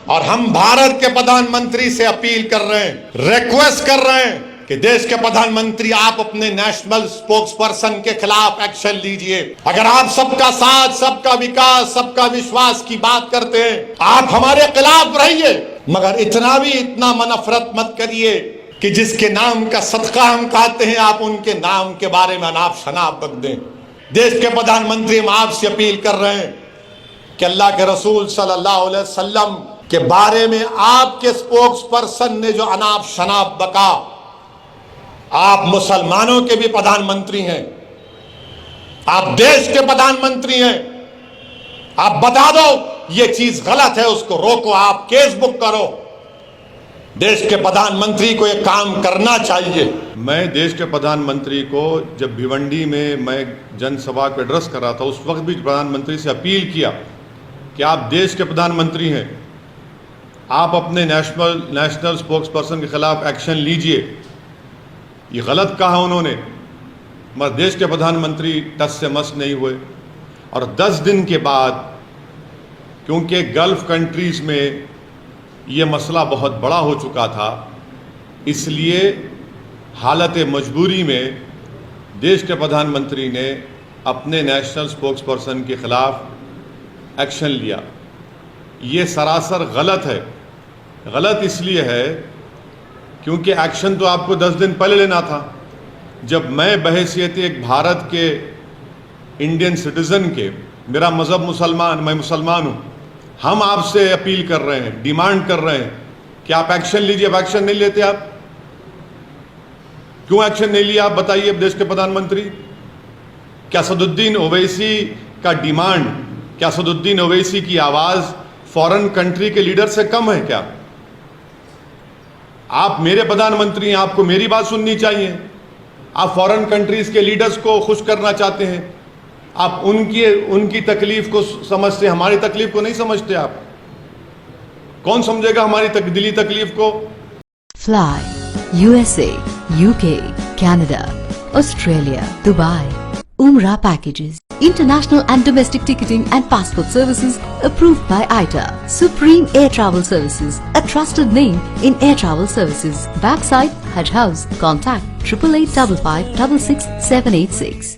और हम भारत के प्रधानमंत्री से अपील कर रहे हैं, रिक्वेस्ट कर रहे हैं कि देश के प्रधानमंत्री आप अपने नेशनल स्पोक्स पर्सन के खिलाफ एक्शन लीजिए। अगर आप सबका साथ, सबका विकास, सबका विश्वास की बात करते हैं, आप हमारे खिलाफ रहिए, मगर इतना नफरत मत करिए कि जिसके नाम का सदका हम खाते हैं आप उनके नाम के बारे में अनाप शनाप बक दें। देश के प्रधानमंत्री हम आपसे अपील कर रहे हैं कि अल्लाह के रसूल सल्लल्लाहु अलैहि वसल्लम के बारे में आपके स्पोक्स पर्सन ने जो अनाप शनाप बका, आप मुसलमानों के भी प्रधानमंत्री हैं, आप देश के प्रधानमंत्री हैं, आप बता दो ये चीज गलत है, उसको रोको, आप केस बुक करो। देश के प्रधानमंत्री को ये काम करना चाहिए। मैं देश के प्रधानमंत्री को जब भिवंडी में मैं जनसभा को एड्रेस कर रहा था, उस वक्त भी प्रधानमंत्री से अपील किया कि आप देश के प्रधानमंत्री हैं, आप अपने नेशनल स्पोक्स पर्सन के खिलाफ एक्शन लीजिए। ये गलत कहा उन्होंने, मगर देश के प्रधानमंत्री टस से मस नहीं हुए। और 10 दिन के बाद, क्योंकि गल्फ कंट्रीज़ में ये मसला बहुत बड़ा हो चुका था, इसलिए हालत मजबूरी में देश के प्रधानमंत्री ने अपने नेशनल स्पोक्स पर्सन के खिलाफ एक्शन लिया। ये सरासर गलत है। गलत इसलिए है क्योंकि एक्शन तो आपको 10 दिन पहले लेना था। जब मैं बहैसियत एक भारत के इंडियन सिटीज़न के, मेरा मज़हब मुसलमान, मैं मुसलमान हूँ, हम आपसे अपील कर रहे हैं, डिमांड कर रहे हैं कि आप एक्शन लीजिए। अब एक्शन नहीं लेते आप, क्यों एक्शन नहीं लिया आप बताइए। देश के प्रधानमंत्री, क्या असदुद्दीन ओवैसी का डिमांड, क्या असदुद्दीन ओवैसी की आवाज़ फॉरेन कंट्री के लीडर से कम है क्या? आप मेरे प्रधानमंत्री हैं, आपको मेरी बात सुननी चाहिए। आप फॉरेन कंट्रीज़ के लीडर्स को खुश करना चाहते हैं, आप उनकी तकलीफ को समझते, हमारी तकलीफ को नहीं समझते। आप कौन समझेगा हमारी दिली तकलीफ को? Fly USA, UK, Canada, Australia, Dubai. Umrah packages, international and domestic ticketing and passport services approved by ITA. Supreme Air Travel Services, a trusted name in air travel services. Backside Hajj House. Contact 8855 556 786.